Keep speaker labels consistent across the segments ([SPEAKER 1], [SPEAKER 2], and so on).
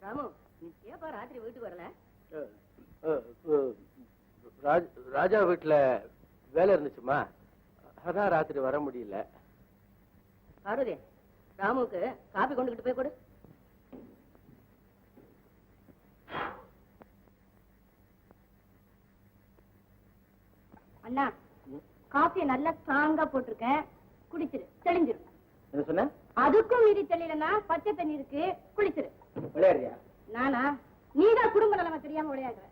[SPEAKER 1] ராமு, ஏப்பா ராத்திரி வீட்டுக்கு வரல?
[SPEAKER 2] ராஜா வீட்டுல வேலை இருந்துச்சுமா, அதான் ராத்திரி வர முடியல.
[SPEAKER 1] பார்வதி, ராமுக்கு காபி கொண்டுகிட்டு போய் கொடு.
[SPEAKER 3] அண்ணா, காஃபியை நல்லா ஸ்ட்ராங்கா போட்டிருக்கேன், குடிச்சிரு, தெளிஞ்சிரு.
[SPEAKER 2] என்ன சொன்ன?
[SPEAKER 3] அதுக்கும் மீறி தெரியலன்னா பச்சை தண்ணி இருக்கு, குளிச்சிரு.
[SPEAKER 2] விளையாடுறியா?
[SPEAKER 3] நானா? நீதான் குடும்ப நிலைமை தெரியாம விளையாடுற.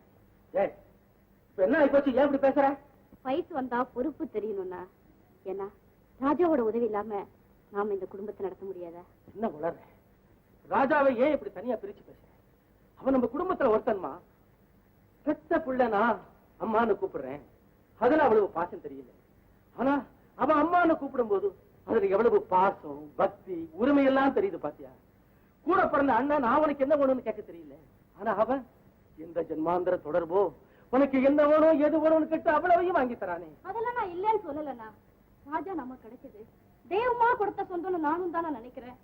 [SPEAKER 2] என்ன ஆயிப்போச்சு, ஏன் இப்படி பேசுற?
[SPEAKER 3] வயசு வந்தா பொறுப்பு தெரியணும்னா. ஏன்னா ராஜாவோட உதவி இல்லாம நாம இந்த குடும்பத்தை நடத்த முடியாதா?
[SPEAKER 2] என்ன உளற? ராஜாவை ஏன் இப்படி தனியா பிரிச்சு பேசுற? அவன் நம்ம குடும்பத்துல ஒருத்தன்மா. பெத்த பிள்ளைனா அம்மான்னு கூப்பிடுறேன், அதுல அவ்வளவு பாசம் தெரியல. ஆனா அவன் அம்மான்னு கூப்பிடும் போது அதுல எவ்வளவு பாசம், பக்தி, உரிமை எல்லாம் தெரியுது. பாத்தியா, கூட பிறந்த அண்ணன் அவனுக்கு என்ன வேணும்னு கேட்க தெரியல. ஆனா அவன் எந்த ஜென்மாந்திர தொடர்போ உனக்கு என்ன வேணும் எது வேணும்னு கேட்டு அவ்வளவையும் வாங்கி தரானே.
[SPEAKER 3] அதெல்லாம் நான் இல்லைன்னு சொல்லலண்ணா. ராஜா நம்ம கிடைச்சது தெய்வமா கொடுத்த சொந்தம்னு நானும் தானே நினைக்கிறேன்.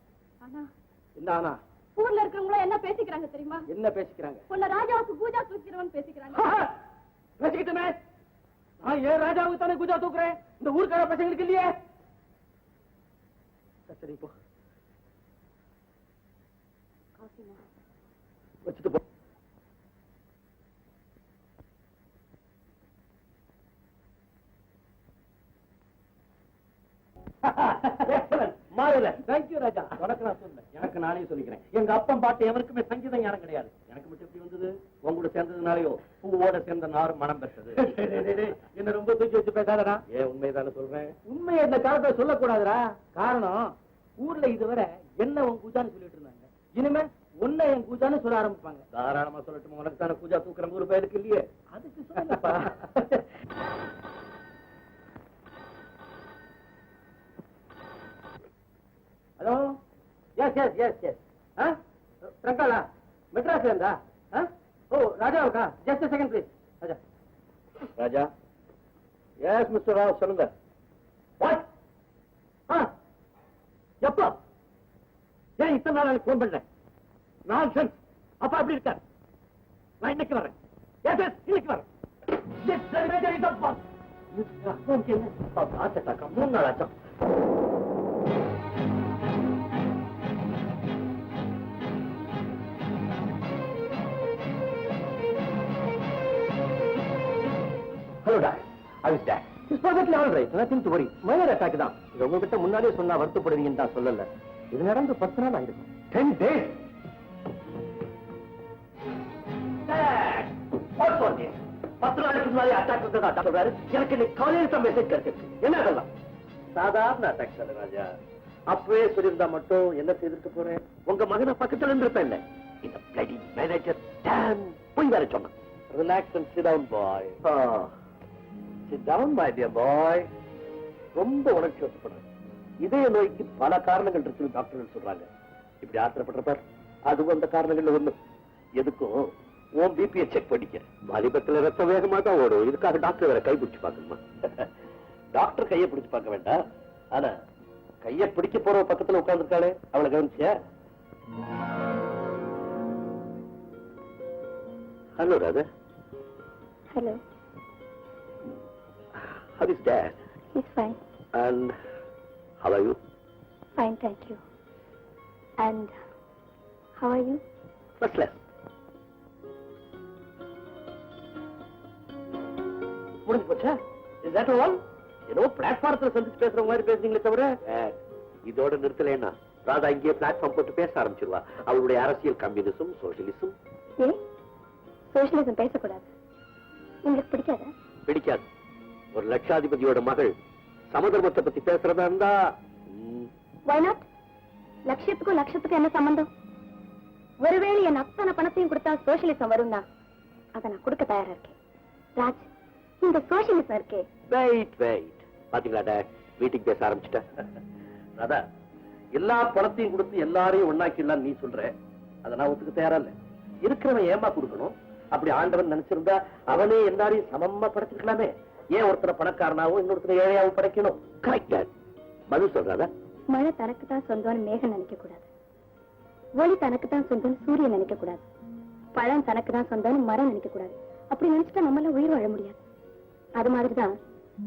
[SPEAKER 3] ஆனா
[SPEAKER 2] என்ன ஆனா?
[SPEAKER 3] ஊர்ல இருக்கிறவங்கள என்ன பேசிக்கிறாங்க தெரியுமா?
[SPEAKER 2] என்ன பேசிக்கிறாங்க?
[SPEAKER 3] உன்ன ராஜாவுக்கு பூஜா தூக்கிறவன் பேசிக்கிறாங்க.
[SPEAKER 2] பேசிக்கிட்டுமே, நான் ஏன் ராஜாவுக்கு தானே பூஜா தூக்குறேன்? இந்த ஊருக்கார பசங்களுக்கு இல்லையே. சரி போ, வச்சுட்டு போ. ராஜா, உனக்கு நான் சொன்னேன், எனக்கு நானே சொல்லிக்கிறேன். எங்க அப்பன் பாட்டு எவருக்குமே சங்கீதம் யாரும் கிடையாது. எனக்கு மட்டும் எப்படி வந்தது? உங்களோட சேர்ந்ததுனாலயோ பூவோட சேர்ந்த நாரும் மனம் பெற்றது. என்ன ரொம்ப தூக்கி வச்சு பேசாதடா. ஏன் உண்மைதானே சொல்றேன். உண்மையை இந்த காலத்தை சொல்லக்கூடாதுடா. காரணம், ஊர்ல இதுவரை என்ன உன் பூஜான்னு சொல்லிட்டு இருந்தாங்க, இனிமே உன்னை என் பூஜான்னு சொல்ல ஆரம்பிப்பாங்க. தாராளமா சொல்லட்டும், உனக்கு தானே பூஜா தூக்குற ஒரு பேருக்கு இல்லையே, அதுக்கு சொல்லப்பா. Hello, yes yes yes yes. பிரங்காலா, மெட்ராஸ்ல இருந்தா? ஓ, ராஜாவுக்கா? Just second please. Raja, Raja. Yes mister Rao, சொல்லுங்க. வாட்? எப்போ? ஏன் இத்தனை நாள் எனக்கு போன் பண்றேன்? நான்சென்ஸ். அப்பா எப்படி இருக்கார்? நான் இன்னைக்கு வரேன். எஸ் எஸ், இன்னைக்கு வரேன். அப்பாவுக்கு என்ன ஹார்ட் அட்டாக்கா? 3 நாள் ஆச்சா? Hello, Doc. How is Dad? He's perfectly all right. Nothing to worry. Minor attack தான். இது உங்ககிட்ட முன்னாலே சொன்னா வருத்தப்படுவீங்கன்னு தான் சொல்லல. இது நடந்து 10 நாள் ஆயிடுச்சு. 10 days. Dad, what's all this? 10 நாளுக்கு முன்னாலே அட்டாக் வந்ததா சொல்றாரு. எனக்கு இன்னைக்கு காலையில தான் மெசேஜ் கிடைச்சிருக்கு. என்ன அதெல்லாம்? சாதாரண அட்டாக் சார் ராஜா. அப்பவே சொல்லியிருந்தா மட்டும் என்ன செய்திருக்க போறேன்? உங்க மகனை பக்கத்துல இருந்திருப்பேன் இல்ல. இந்த பிளடி மேனேஜர் டான் போய் வேற சொன்னான். Relax and sit down, boy. Sit down, my dear boy. ரொம்ப உணர்ச்சி வசப்படுறேன். இதய நோய்க்கு பல காரணங்கள் இருக்குன்னு டாக்டர்கள் சொல்றாங்க. இப்படி ஆத்திரப்படுறப்பார், அதுவும் அந்த காரணங்கள்ல ஒண்ணு. எதுக்கும் உன் பிபியை செக் பண்ணிக்க. வாலிபத்துல ரத்த வேகமா தான் ஓடும். இதுக்காக டாக்டர் வேற கை பிடிச்சு பார்க்கணுமா? டாக்டர் கையை பிடிச்சு பார்க்க வேண்டாம். ஆனா கையை பிடிக்க போற பக்கத்துல உட்கார்ந்துருக்காளே, அவளை கவனிச்சியா? Hello Radha.
[SPEAKER 3] Hello.
[SPEAKER 2] How is Dad?
[SPEAKER 3] He's fine.
[SPEAKER 2] And how are you?
[SPEAKER 3] Fine, thank you. And how are you?
[SPEAKER 2] First class. முடிஞ்சு போச்சா? Is that all? ஏதோ பிளாட்ஃபார்ம்ல சந்திச்சு பேசுற மாதிரி பேசுறீங்களே தவிர இதோட நிறுத்தலைன்னா ராதா இங்கே பிளாட்ஃபார்ம் போட்டு பேச ஆரம்பிச்சிருவா. அவளுடைய அரசியல் கம்யூனிசம், சோசியலிசம்.
[SPEAKER 3] ஏன் சோசியலிசம் பேசக்கூடாது? உங்களுக்கு பிடிக்காதா?
[SPEAKER 2] பிடிக்காது. ஒரு லட்சாதிபதியோட மகள் சமதர்மத்தை பத்தி பேசுறதா இருந்தா
[SPEAKER 3] why not? லட்சியத்துக்கும் லட்சத்துக்கும் என்ன சம்பந்தம்? ஒருவேளை என் அத்தனை பணத்தையும் கொடுத்தா சோசியலிசம் வரும்னா அதை நான் கொடுக்க தயாரா இருக்கேன். ராஜ், இந்த சோசியலிசம் இருக்கே.
[SPEAKER 2] வெயிட் வெயிட், பாத்தீங்களா டாட், மீட்டிங் பேச ஆரம்பிச்சுட்டேன். ராதா, எல்லா பணத்தையும் கொடுத்து எல்லாரையும் ஒண்ணாக்கிடலாம் நீ சொல்ற, அதை நான் ஒத்துக்க தயாரா இல்ல. இருக்கிறவன் ஏமா கொடுக்கணும்? அப்படி ஆண்டவன் நினைச்சிருந்தா அவனே எல்லாரையும் சமமா படைச்சிருக்கலாமே. ஏன் ஒருத்தரை பணக்காரனாவும் இன்னொருத்தரை ஏழையாவும் படைக்கணும்? கரெக்ட். பதில் சொல்றாதா?
[SPEAKER 3] மழை தனக்கு தான் சொந்தம்னு மேகம் நினைக்க கூடாது. ஒளி தனக்கு தான் சொந்தம் சூரியன் நினைக்க கூடாது, பழம் தனக்கு தான் சொந்தம் மரம் நினைக்க கூடாது. அப்படி நினைச்சிட்டா நம்மளால உயிர் வாழ முடியாது. அது மாதிரிதான்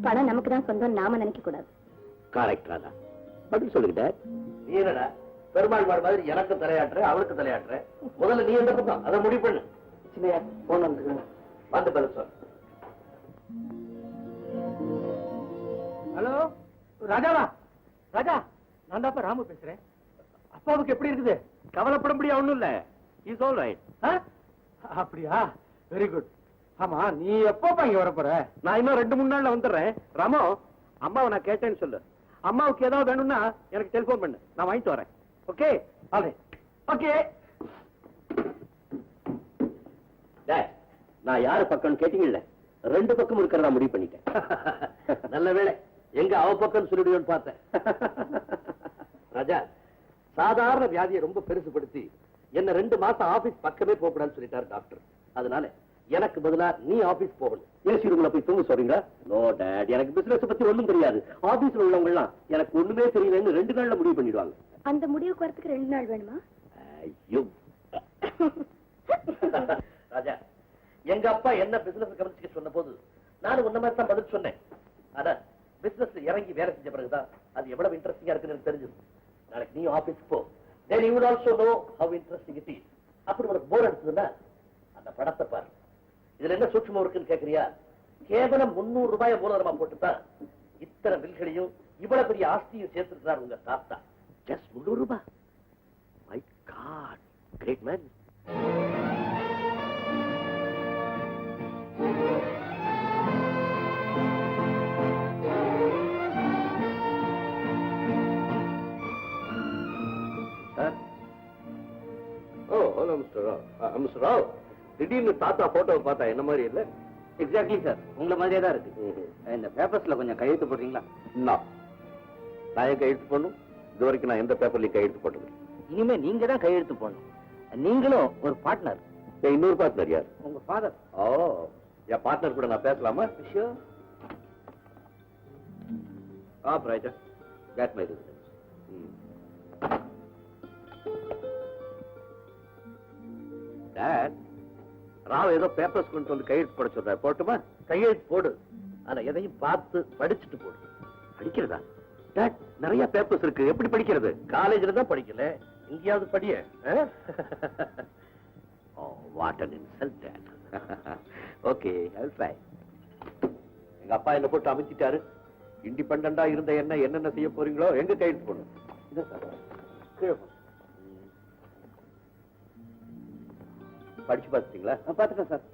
[SPEAKER 3] பணம் நமக்கு தான் சொந்தம் நாம நினைக்க கூடாது.
[SPEAKER 2] கரெக்ட் ராதா, பதில் சொல்லுங்க. நீ என்னடா பெருமாள் மாடு மாதிரி எனக்கு தலையாட்டுற, அவளுக்கு தலையாட்டுற? முதல்ல நீ எந்த பக்கம் அதை முடிவு பண்ணு. சின்னையா போன் வந்து பதில் சொல். ஹலோ ராஜாவா? ராஜா, நான் தான் ராமு பேசுறேன். அப்பாவுக்கு எப்படி இருக்குது? கவலைப்பட முடியாது, ஒண்ணும் இல்ல. Is all right. அப்படியா? Very good. ஆமா, நீ எப்பப்பா இங்க வர போற? நான் இன்னும் 2-3 நாள்ல வந்துடுறேன். ராமோ, அம்மாவை நான் கேட்டேன்னு சொல்லு. அம்மாவுக்கு ஏதாவது வேணும்னா எனக்கு டெலிபோன் பண்ணு, நான் வாங்கிட்டு வரேன். ஓகே? ஓகே. நான் யாரு பக்கம் கேட்டீங்கல்ல, 2 பக்கம் இருக்கிறதா முடிவு பண்ணிட்டேன். நல்ல வேளை எங்க அவ பக்கம் சொல்லிடுவேன்னு பார்த்தேன். ராஜா, சாதாரண வியாதியை ரொம்ப பெருசுபடுத்தி என்ன 2 மாசம் ஆபீஸ் பக்கமே போக கூடாதுன்னு சொல்லிட்டாரு டாக்டர். அதனால எனக்கு பதிலா நீ ஆபீஸ் போகணும். ஏசி ரூம்ல போய் தூங்க சொல்றீங்களா? நோ டாட், எனக்கு பிசினஸ் பத்தி ஒண்ணும் தெரியாது. ஆபீஸ்ல உள்ளவங்க எல்லாம் எனக்கு ஒண்ணுமே தெரியலன்னு 2 நாள்ல முடிவு பண்ணிடுவாங்க.
[SPEAKER 3] அந்த முடிவுக்கு வரதுக்கு 2 நாள் வேணுமா?
[SPEAKER 2] ஐயோ ராஜா, எங்க அப்பா என்ன பிசினஸ் கவனிச்சுக்க சொன்ன போது நானும் உன்ன மாதிரி தான் பதில் சொன்னேன். ஆனா பிசினஸ் இறங்கி வேலை செஞ்ச பிறகுதான் அது எவ்வளவு இன்ட்ரெஸ்டிங்கா இருக்குன்னு எனக்கு தெரிஞ்சது. நாளைக்கு நீ ஆபீஸ் போ. then you will also know how interesting it is. அப்படி உனக்கு போர் அடிச்சதுன்னா அந்த படத்தை பாரு. இதுல என்ன சூட்சமம் இருக்குன்னு கேக்குறியா? கேவலம் 300 ரூபாய் மூலதனமா போட்டுதான் இத்தனை பில்களையும் இவ்வளவு பெரிய ஆஸ்தியும் சேர்த்துருக்கிறார் உங்க தாத்தா. ஜஸ்ட் 300 ரூபாய். My god, great man. Mister Rao, திடீர்னு தாத்தா போட்டோவை பார்த்தா என்ன மாதிரி இல்ல? எக்ஸாக்ட்லி சார், உங்களை மாதிரியே தான் இருக்கு. இந்த பேப்பர்ஸ்ல கொஞ்சம் கையெழுத்து போடுறீங்களா? நான் ஏன் கையெழுத்து போடணும்? இது வரைக்கும் நான் எந்த பேப்பர்லயும் கையெழுத்து போட்டது. இனிமே நீங்க தான் கையெழுத்து போடணும். நீங்களும் ஒரு பார்ட்னர். இன்னொரு பார்ட்னர் யார்? உங்க ஃபாதர். ஓ, என் பார்ட்னர் கூட நான் பேசலாமா? Sure. Right, get my residence. Dot, Rao ஏதோ பேப்பர்ஸ் கொண்டு வந்து கையெழுத்து போட சொல்ற. போட்டுமா? கையெழுத்து போடு, ஆனா எதையும் பார்த்து படிச்சுட்டு போடு. படிக்கிறதா? டாட், நிறைய பேப்பர்ஸ் இருக்கு, எப்படி படிக்கிறது? காலேஜ்ல தான் படிக்கல, எங்கேயாவது படிய. What an insult dot. Okay, I try. எங்க அப்பா என்ன போட்டு அமைச்சிட்டாரு. இண்டிபெண்டா இருந்த என்னென்ன செய்ய போறீங்களோ எங்க கையெழுத்து போடணும். இதான் சார், கீழே படிச்சு பார்த்துட்டீங்களா? பார்த்துட்டேன் சார்.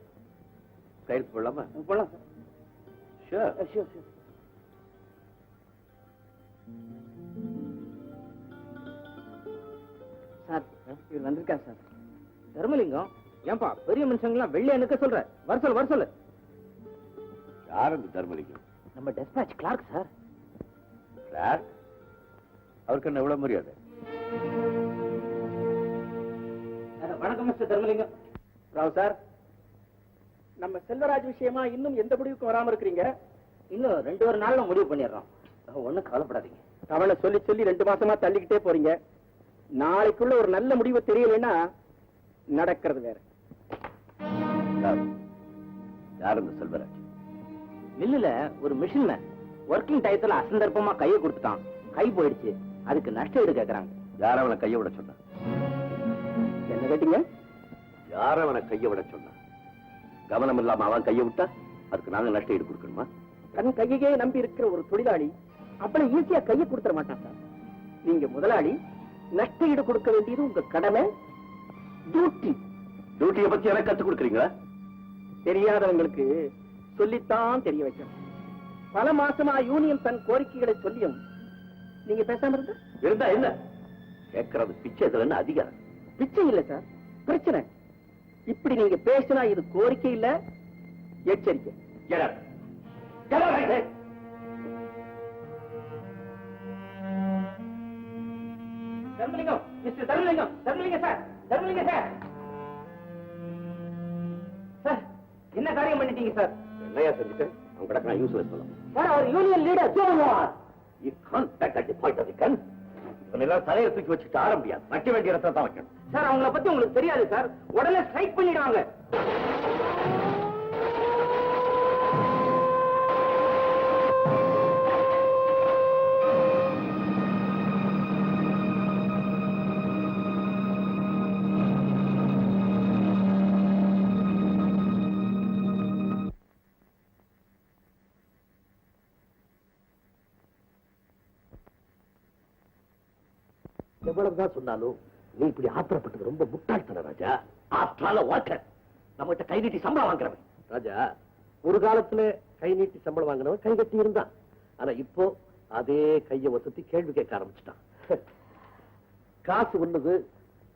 [SPEAKER 2] கையெழுத்து போடலாமா? போடலாம் sir. Sure sure sure. Sir, இவர் வந்திருக்காரு சார். தர்மலிங்கம், ஏன்பா பெரிய மனுஷங்களாம் வெள்ளை எனக்கு சொல்ற? வர சொல்லு. யார் அந்த தர்மலிங்கம்? நம்ம டெஸ்பாச் கிளார்க் சார். கிளார்க்? அவருக்கு என்ன எவ்வளவு மரியாதை? வணக்கம் மிஸ்டர் தர்மலிங்கம். ராவ் சார், நம்ம செல்வராஜ் விஷயமா இன்னும் எந்த முடிவுக்கும் வராம இருக்கிறீங்க? இன்னும் 2 நாள்ல முடிவு பண்ணிடுறோம். ஒண்ணும் கவலைப்படாதீங்க. அவளை சொல்லி 2 மாசமா தள்ளிக்கிட்டே போறீங்க. நாளைக்குள்ள ஒரு நல்ல முடிவு தெரியலன்னா நடக்கிறது வேற. யார் இந்த செல்வராஜ்? மில்லுல ஒரு மிஷின் மேன் ஒர்க்கிங் டயத்துல அசந்தர்ப்பமா கையை கொடுத்துட்டான். கை போயிடுச்சு, அதுக்கு நஷ்ட ஈடு கேட்கறாங்க. யார் அவனை கையை விட சொன்னா? என்ன கேட்டீங்க? யார அவனை கையை விட சொன்னா? கவனம் இல்லாம அவன் கையை விட்டா அதுக்கு நாங்க நஷ்ட ஈடு கொடுக்கணுமா? தன் கையே நம்பி இருக்கிற ஒரு தொழிலாளி அவ்வளவு ஈஸியா கையை கொடுத்துட மாட்டான் சார். நீங்க முதலாளி, நஷ்ட ஈடு கொடுக்க வேண்டியது உங்க கடமை, டியூட்டி. டியூட்டியை பத்தி எனக்கு கத்துக் கொடுக்குறீங்களா? தெரியாதவங்களுக்கு சொல்லித்தான் தெரிய வைக்கணும். பல மாசமா யூனியன் தன் கோரிக்கைகளை சொல்லியும் நீங்க பேசாம இருந்தா என்ன? கேட்கறது பிச்சை, இதுல அதிகாரம். பிச்சை இல்ல சார், பிரச்சனை. இப்படி நீங்க பேசினா இது கோரிக்கை இல்ல, எச்சரிக்கை. Dharmalingam, mister Dharmalingam, Dharmalingam sir, Dharmalingam sir. Sir, என்ன காரியம் பண்ணிட்டீங்க சார்? என்னையா செஞ்சுட்டேன்? அவங்க கிட்ட நான் யூஸ்லெஸ் பண்ணலாம் சார். அவர் union leader. You can't back at the point of the gun. எல்லாம் தலையை தூக்கி வச்சுட்டு ஆட முடியாது. வைக்க வேண்டிய இடத்துல தான் வைக்கணும்.
[SPEAKER 4] சார் அவங்கள பத்தி உங்களுக்கு தெரியாது சார். உடனே ஸ்ட்ரைக் பண்ணிடுவாங்க.
[SPEAKER 2] எவ்வளவுதான் சொன்னாலும் நீ இப்படி ஆத்திரப்பட்டது ரொம்ப முட்டாள்தன ராஜா. ஆற்றால வாக்க நம்மகிட்ட கை நீட்டி சம்பளம் வாங்குறவன் ராஜா. ஒரு காலத்துல கை நீட்டி சம்பளம் வாங்கினவன் கை கட்டி இருந்தான். ஆனா இப்போ அதே கையை வசதி கேள்வி கேட்க ஆரம்பிச்சுட்டான். காசு ஒண்ணுது,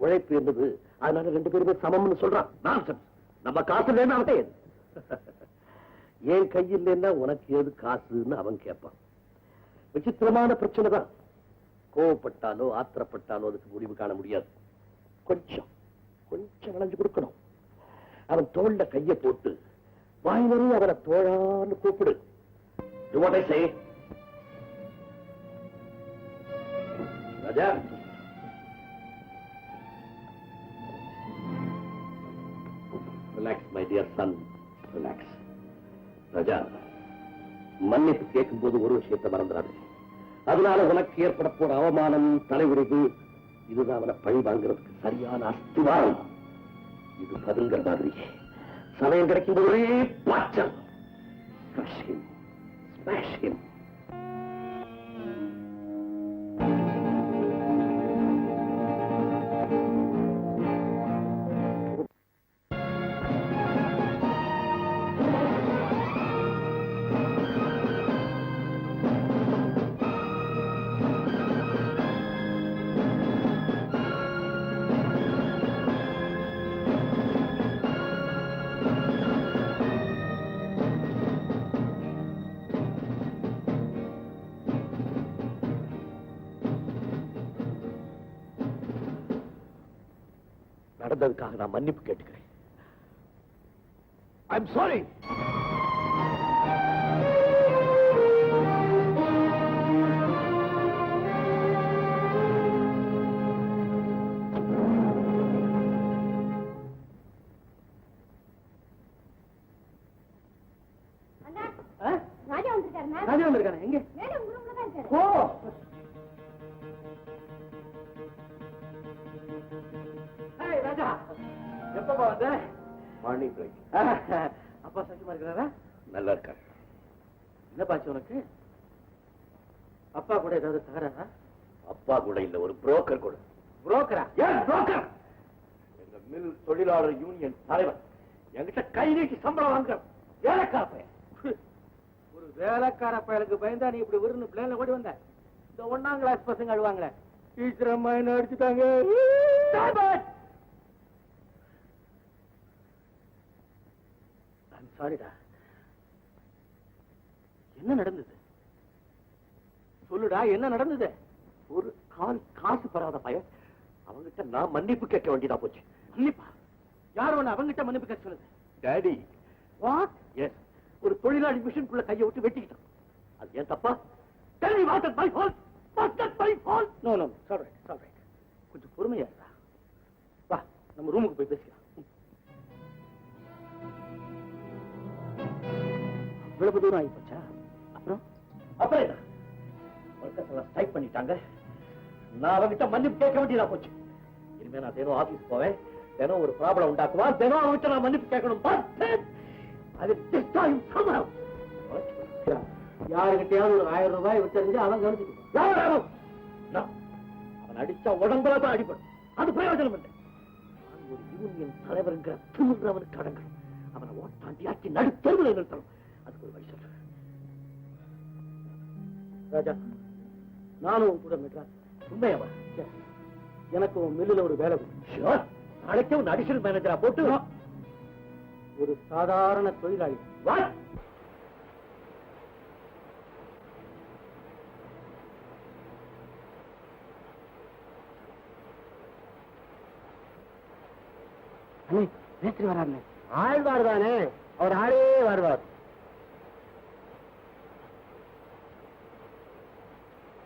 [SPEAKER 2] உழைப்பு என்னது, அதனால ரெண்டு பேருமே சமம்னு சொல்றான். நான்சென்ஸ். நம்ம காசு இல்லைன்னா அவன் ஏது? ஏன் கை இல்லைன்னா உனக்கு ஏது காசுன்னு அவன் கேட்பான். விசித்திரமான பிரச்சனை தான். கோவப்பட்டாலோ ஆத்திரப்பட்டாலோ அதுக்கு முடிவு காண முடியாது. கொஞ்சம் கொஞ்சம் வளைஞ்சு கொடுக்கணும். அவன் தோல்ல கைய போட்டு வாய் நிறைய அவனை தோழான்னு கூப்பிடு. Do what I say. Raja, relax my dear son, relax. ராஜா, மன்னிப்பு கேட்கும் போது ஒரு விஷயத்தை மறந்துடாது. அதனால உனக்கு ஏற்பட போற அவமானம், தலைவிரிவு, இதுதான் அவனை பழி வாங்குறதுக்கு சரியான அஸ்திவாரம். இது பதுங்கிற மாதிரி சமயம் கிடைக்கும் போதே பாய்ச்சல். Crush him, smash him. நடந்ததுக்காக நான் மன்னிப்பு கேட்டுக்கிறேன். I'm sorry.
[SPEAKER 3] ராஜா வந்திருக்காருண்ணா.
[SPEAKER 4] ராஜா வந்திருக்கானே? எங்க?
[SPEAKER 3] மேல உங்க ரூம்ல தான் இருக்காரு.
[SPEAKER 4] ஓ, ஹாய் ராஜா, எப்பப்பா வந்த?
[SPEAKER 2] Morning break.
[SPEAKER 4] அப்பா சௌக்கியமா இருக்கிறாரா?
[SPEAKER 2] நல்லா இருக்காரு.
[SPEAKER 4] என்ன பாச்சு உனக்கு? அப்பா கூட ஏதாவது தகராறா?
[SPEAKER 2] அப்பா கூட இல்ல, ஒரு புரோக்கர் கூட.
[SPEAKER 4] புரோக்கரா?
[SPEAKER 2] ஏன் புரோக்கர்? எங்க மில் தொழிலாளர் யூனியன் தலைவர் என்கிட்ட கை நீட்டி சம்பளம் வாங்குற வேலைக்கார பையன்.
[SPEAKER 4] ஒரு வேலைக்கார பயலுக்கு பயந்தா நீ இப்படி விருந்து பிளேன்ல ஓடி வந்த? இந்த 1ஆம் கிளாஸ் பசங்க அழுவாங்களே, டீச்சர் அம்மா என்ன அடிச்சுட்டாங்க. சாரிடா. என்ன நடந்தது? சொல்லுடா, என்ன நடந்தது?
[SPEAKER 2] ஒரு காசு பெறாத பையன், அவங்கிட்ட நான் மன்னிப்பு கேட்க வேண்டியதா போச்சு.
[SPEAKER 4] மன்னிப்பா? யார் ஒண்ணு அவங்கிட்ட மன்னிப்பு கேட்க சொல்லுது?
[SPEAKER 2] டாடி.
[SPEAKER 4] வாட்?
[SPEAKER 2] எஸ், ஒரு தொழிலாளி மிஷின்குள்ள கையை விட்டு வெட்டிக்கிட்டான். அது ஏன் தப்பா? Tell me, was that my fault? Was that my fault?
[SPEAKER 4] No no, sorry sorry. கொஞ்சம் பொறுமையா இருக்கா. வா, நம்ம ரூமுக்கு போய் பேசிக்கலாம். இவ்வளவு தூரம் ஆகி போச்சா? அப்புறம்
[SPEAKER 2] அப்புறம் என்ன? ஒர்க்கர்ஸ் எல்லாம் ஸ்ட்ரைக் பண்ணிட்டாங்க. நான் அவங்கிட்ட மன்னிப்பு கேட்க வேண்டியதா போச்சு. இனிமே நான் தினம் ஆபீஸ் போவேன், தினம் ஒரு ப்ராப்ளம் உண்டாக்குவான், தினம் அவங்கிட்ட நான் மன்னிப்பு கேட்கணும். அது டிஸ்டாயும் சமரம்.
[SPEAKER 4] யாருக்கிட்டையாவது ஒரு 1000 ரூபாய் விட்டுருந்து அவன் கவனிச்சுட்டு
[SPEAKER 2] அவன் அடிச்சா உடம்புல தான் அடிப்படும். அது பிரயோஜனம் இல்லை. நான் ஒரு யூனியன் தலைவருங்கிற திமிர் அவனுக்கு அடங்கணும். அவனை ஓட்டாண்டியாக்கி நடுத்தருவில் நிறுத்தணும். அதுக்கு ஒரு வழி சொல்றேன்.
[SPEAKER 4] ராஜா, நானும் கூட மெட்ராஸ்.
[SPEAKER 2] உண்மையாவா?
[SPEAKER 4] எனக்கு உன் மில்லுல ஒரு வேலை கொடுக்கும்.
[SPEAKER 2] Sure. நாளைக்கே ஒரு அடிஷனல் மேனேஜரா போட்டு
[SPEAKER 4] ஒரு சாதாரண தொழிலாளி.
[SPEAKER 2] What?
[SPEAKER 4] அண்ணே, மேஸ்திரி வராருண்ணே. ஆழ்வார் தானே, அவர் ஆளே வருவார்.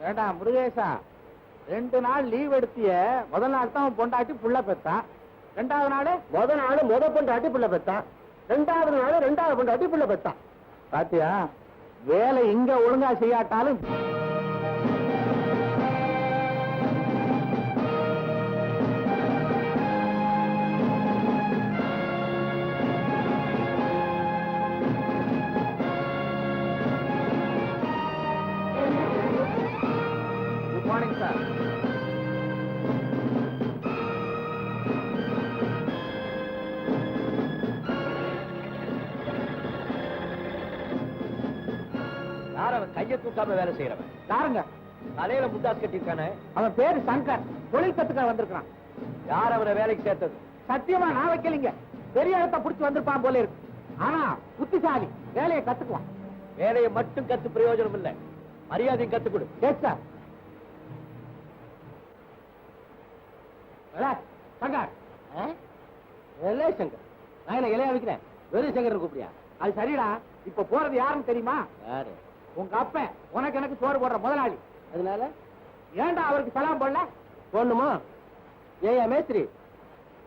[SPEAKER 4] ஏடா முருகேசா, 2 நாள் லீவ் எடுத்திய முதல் நாள் தான் பொண்டாட்டி புள்ள பெத்தான், 2வது நாள்
[SPEAKER 2] முத பொண்டாட்டி பிள்ளை பெத்தான், 2வது நாள் 2வது பொண்டாட்டி பிள்ளை பெத்தான்.
[SPEAKER 4] பாத்தியா, வேலை இங்க ஒழுங்கா செய்யாட்டாலும் குட் மார்னிங் சார்.
[SPEAKER 2] யார் அவன் கையை தூக்காம வேலை செய்யறவன்?
[SPEAKER 4] யாருங்க?
[SPEAKER 2] தலையில முண்டாஸ் கட்டியிருக்கானே,
[SPEAKER 4] அவன் பேரு சங்கர், தொழில் கத்துக்க வந்திருக்கான்.
[SPEAKER 2] யார் அவனை வேலைக்கு சேர்த்தது?
[SPEAKER 4] சத்தியமா நான் வைக்கலீங்க, பெரிய இடத்த புடிச்சு வந்திருப்பான் போல இருக்கு. ஆனா புத்திசாலி, வேலையை கத்துக்குவான்.
[SPEAKER 2] வேலையை மட்டும் கத்து பிரயோஜனம் இல்ல, மரியாதையும் கத்து கொடு.
[SPEAKER 4] Yes sir. சங்கர்,
[SPEAKER 2] சங்கர், நான் என்ன இலையா வைக்கிறேன், வெறும் சங்கர் கூப்பிடியா?
[SPEAKER 4] அது சரிடா. இப்ப போறது யாருன்னு தெரியுமா?
[SPEAKER 2] யாரு?
[SPEAKER 4] உங்க அப்பன் உனக்கு எனக்கு சோறு போடுற முதலாளி.
[SPEAKER 2] அதனால
[SPEAKER 4] ஏன்டா அவருக்கு சலாம் போடல?
[SPEAKER 2] போடணுமா? ஏயா மேஸ்திரி,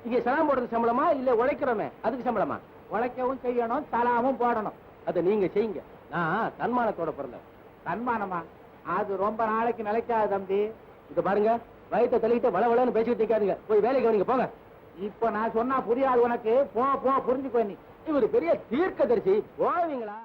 [SPEAKER 2] இங்க சலாம் போடுறது சம்பளமா இல்ல உழைக்கிறோமே அதுக்கு சம்பளமா?
[SPEAKER 4] உழைக்கவும் செய்யணும், சலாமும் போடணும்.
[SPEAKER 2] அதை நீங்க செய்யுங்க, நான் தன்மானத்தோட பிறந்தேன்.
[SPEAKER 4] தன்மானமா? அது ரொம்ப நாளைக்கு நிலைக்காது தம்பி.
[SPEAKER 2] இத பாருங்க, வயத்தை தள்ளிட்டு வளவளன்னு பேசிக்கிட்டு இருக்காதீங்க, போய் வேலைக்கு கவனிங்க போங்க.
[SPEAKER 4] இப்ப நான் சொன்னா புரியாது உனக்கு. போ போ, புரிஞ்சுக்கோ. நீ
[SPEAKER 2] இவரு பெரிய தீர்க்கதரிசி, போவீங்களா?